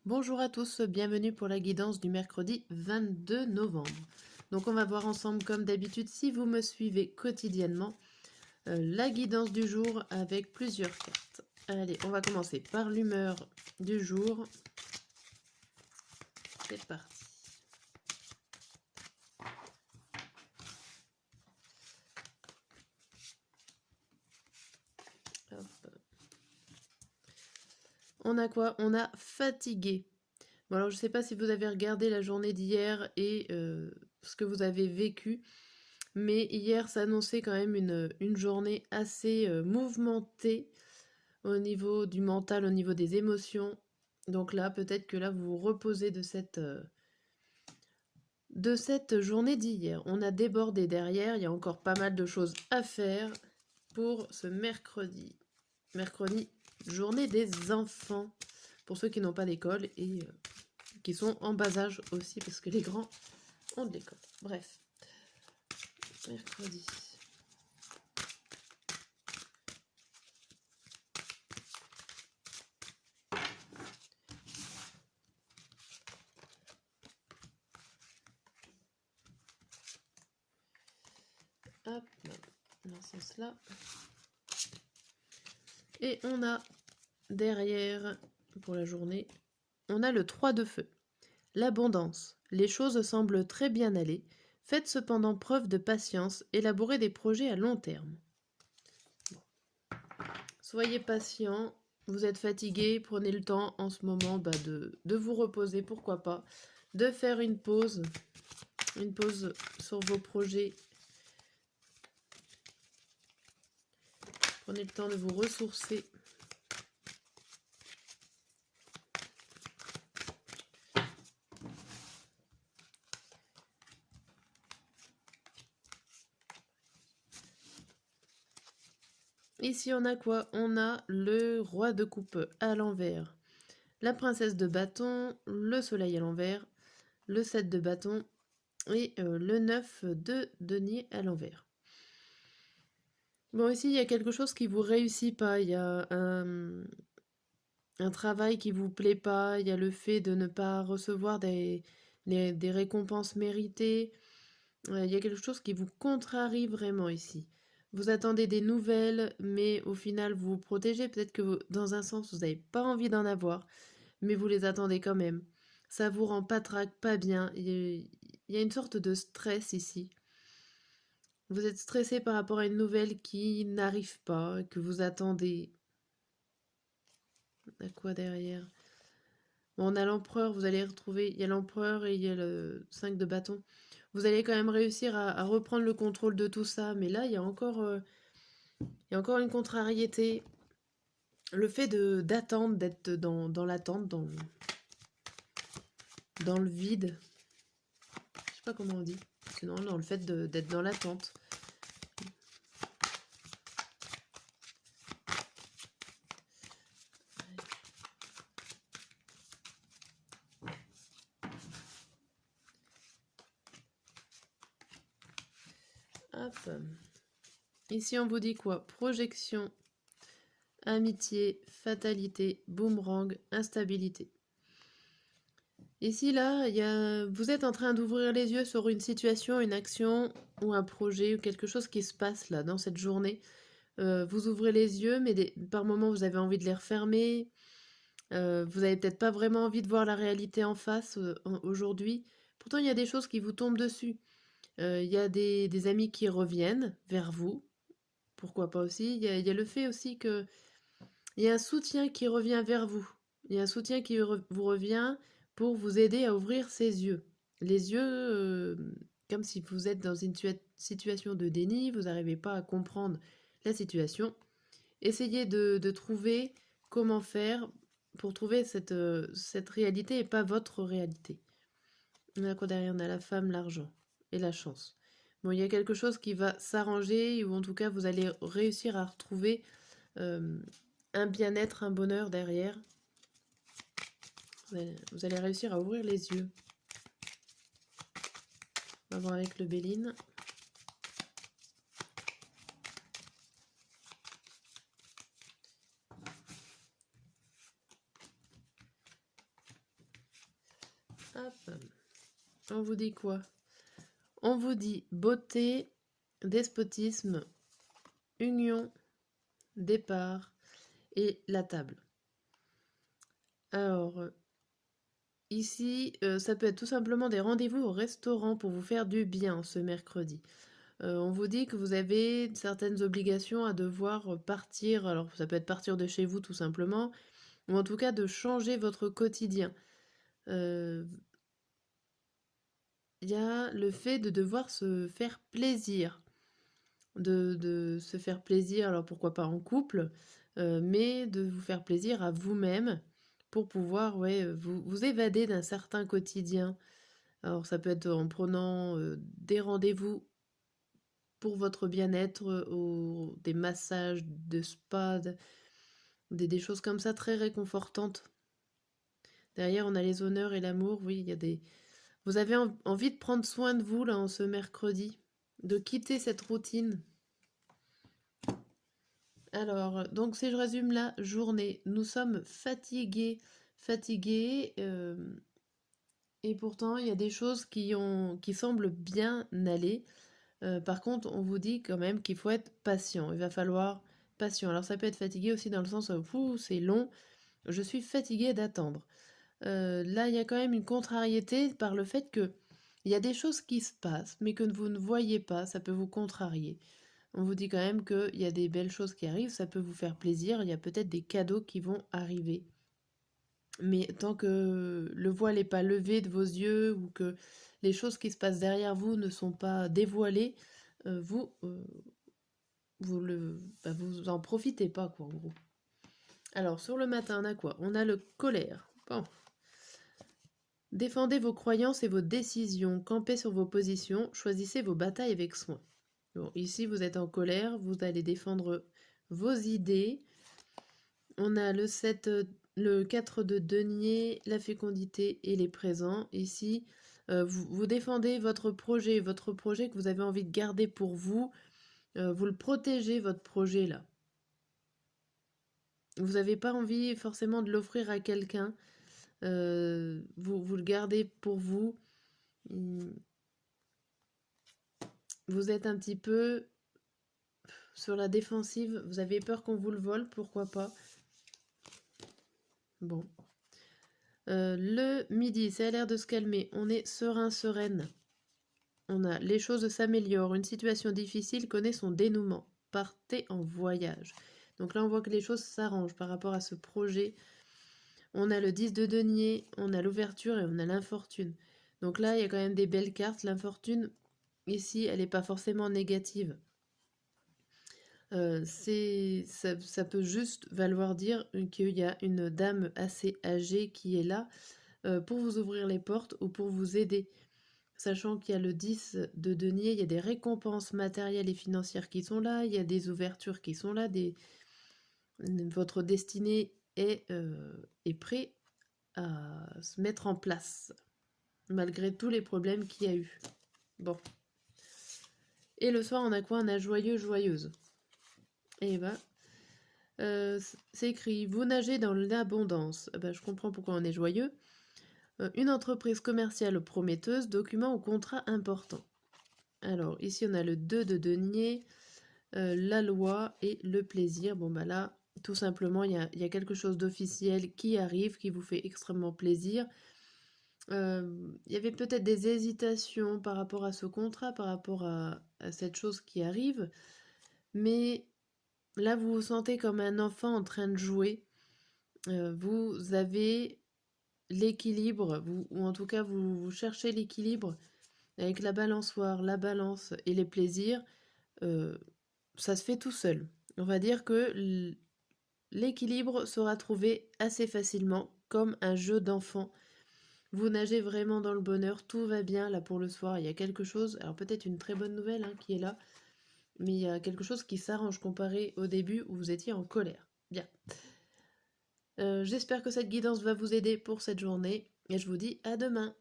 Bonjour à tous, bienvenue pour la guidance du mercredi 22 novembre. Donc on va voir ensemble comme d'habitude, si vous me suivez quotidiennement, la guidance du jour avec plusieurs cartes. Allez, on va commencer par l'humeur du jour. C'est parti. Hop. On a quoi? On a fatigué. Bon alors je ne sais pas si vous avez regardé la journée d'hier et ce que vous avez vécu. Mais hier s'annonçait quand même une journée assez mouvementée au niveau du mental, au niveau des émotions. Donc là, peut-être que là, vous vous reposez de cette journée d'hier. On a débordé derrière, il y a encore pas mal de choses à faire pour ce mercredi. Mercredi, journée des enfants, pour ceux qui n'ont pas d'école et qui sont en bas âge aussi, parce que les grands ont de l'école. Bref, mercredi. Hop, dans ce sens-là. Et on a derrière, pour la journée, on a le 3 de feu. L'abondance. Les choses semblent très bien aller. Faites cependant preuve de patience, élaborez des projets à long terme. Bon. Soyez patient, vous êtes fatigué, prenez le temps en ce moment de vous reposer, pourquoi pas, de faire une pause sur vos projets. Prenez le temps de vous ressourcer. Ici, on a quoi? On a le roi de coupe à l'envers, la princesse de bâton, le soleil à l'envers, le 7 de bâton et le 9 de denier à l'envers. Bon, ici, il y a quelque chose qui vous réussit pas. Il y a un travail qui vous plaît pas. Il y a le fait de ne pas recevoir des récompenses méritées. Il y a quelque chose qui vous contrarie vraiment ici. Vous attendez des nouvelles, mais au final, vous vous protégez. Peut-être que dans un sens, vous n'avez pas envie d'en avoir, mais vous les attendez quand même. Ça vous rend pas pas bien. Il y a une sorte de stress ici. Vous êtes stressé par rapport à une nouvelle qui n'arrive pas, que vous attendez. À quoi derrière? Bon, on a l'empereur, vous allez retrouver, il y a l'empereur et il y a le 5 de bâton. Vous allez quand même réussir à reprendre le contrôle de tout ça, mais là, il y a encore une contrariété. Le fait d'attendre, d'être dans l'attente, dans le vide. Je sais pas comment on dit. Sinon, non, le fait d'être dans l'attente. Hop. Ici, on vous dit quoi? Projection, amitié, fatalité, boomerang, instabilité. Ici, là, vous êtes en train d'ouvrir les yeux sur une situation, une action ou un projet ou quelque chose qui se passe là dans cette journée. Vous ouvrez les yeux, mais par moments, vous avez envie de les refermer. Vous n'avez peut-être pas vraiment envie de voir la réalité en face aujourd'hui. Pourtant, il y a des choses qui vous tombent dessus. Il y a des amis qui reviennent vers vous. Pourquoi pas aussi. Il y a le fait aussi que il y a un soutien qui revient vers vous. Il y a un soutien qui vous revient pour vous aider à ouvrir ses yeux. Les yeux, comme si vous êtes dans une situation de déni, vous n'arrivez pas à comprendre la situation. Essayez de trouver comment faire pour trouver cette réalité et pas votre réalité. On a quoi derrière? On a la femme, l'argent et la chance. Bon, il y a quelque chose qui va s'arranger ou en tout cas vous allez réussir à retrouver euh, un bien-être, un bonheur derrière. Vous allez réussir à ouvrir les yeux. On va voir avec le Béline. Hop. On vous dit quoi? On vous dit beauté, despotisme, union, départ et la table. Alors, ici, ça peut être tout simplement des rendez-vous au restaurant pour vous faire du bien ce mercredi. On vous dit que vous avez certaines obligations à devoir partir. Alors, ça peut être partir de chez vous tout simplement, ou en tout cas de changer votre quotidien. Il y a le fait de devoir se faire plaisir. De se faire plaisir, alors pourquoi pas en couple, mais de vous faire plaisir à vous-même pour pouvoir vous évader d'un certain quotidien. Alors ça peut être en prenant des rendez-vous pour votre bien-être, des massages, de spa, des choses comme ça très réconfortantes. Derrière, on a les honneurs et l'amour. Oui, il y a des... Vous avez envie de prendre soin de vous là en ce mercredi, de quitter cette routine. Alors, donc si je résume la journée, nous sommes fatigués, et pourtant il y a des choses qui semblent bien aller. Par contre, on vous dit quand même qu'il faut être patient. Il va falloir patient. Alors ça peut être fatigué aussi dans le sens où c'est long, je suis fatiguée d'attendre. Là, il y a quand même une contrariété par le fait que il y a des choses qui se passent, mais que vous ne voyez pas, ça peut vous contrarier. On vous dit quand même qu'il y a des belles choses qui arrivent, ça peut vous faire plaisir, il y a peut-être des cadeaux qui vont arriver. Mais tant que le voile n'est pas levé de vos yeux ou que les choses qui se passent derrière vous ne sont pas dévoilées, vous en profitez pas, quoi, en gros. Alors, sur le matin, on a quoi? On a le colère. Bon. Défendez vos croyances et vos décisions, campez sur vos positions, choisissez vos batailles avec soin. Bon, ici, vous êtes en colère, vous allez défendre vos idées. On a le 4 de denier, la fécondité et les présents. Ici, vous défendez votre projet que vous avez envie de garder pour vous. Vous le protégez, votre projet là. Vous n'avez pas envie forcément de l'offrir à quelqu'un. Vous le gardez pour vous. Vous êtes un petit peu sur la défensive. Vous avez peur qu'on vous le vole, pourquoi pas. Bon. Le midi, ça a l'air de se calmer. On est serein, sereine. On a les choses s'améliorent. Une situation difficile connaît son dénouement. Partez en voyage. Donc là, on voit que les choses s'arrangent par rapport à ce projet. On a le 10 de denier, on a l'ouverture et on a l'infortune. Donc là, il y a quand même des belles cartes. L'infortune, ici, elle n'est pas forcément négative. Ça peut juste valoir dire qu'il y a une dame assez âgée qui est là pour vous ouvrir les portes ou pour vous aider. Sachant qu'il y a le 10 de denier, il y a des récompenses matérielles et financières qui sont là, il y a des ouvertures qui sont là, votre destinée est prête à se mettre en place, malgré tous les problèmes qu'il y a eu. Bon. Et le soir, on a quoi? On a joyeux, joyeuse. Et ben, c'est écrit, vous nagez dans l'abondance. Ben, je comprends pourquoi on est joyeux. Une entreprise commerciale prometteuse, document ou contrat important. Alors, ici, on a le 2 de denier, la loi et le plaisir. Bon, bah là, tout simplement, il y a quelque chose d'officiel qui arrive, qui vous fait extrêmement plaisir. Il y avait peut-être des hésitations par rapport à ce contrat, par rapport à cette chose qui arrive, mais là, vous vous sentez comme un enfant en train de jouer. Vous avez l'équilibre, ou en tout cas, vous cherchez l'équilibre avec la balançoire, la balance et les plaisirs. Ça se fait tout seul. On va dire que l'équilibre sera trouvé assez facilement, comme un jeu d'enfant. Vous nagez vraiment dans le bonheur, tout va bien. Là, pour le soir, il y a quelque chose, alors peut-être une très bonne nouvelle hein, qui est là, mais il y a quelque chose qui s'arrange comparé au début où vous étiez en colère. Bien. J'espère que cette guidance va vous aider pour cette journée, et je vous dis à demain.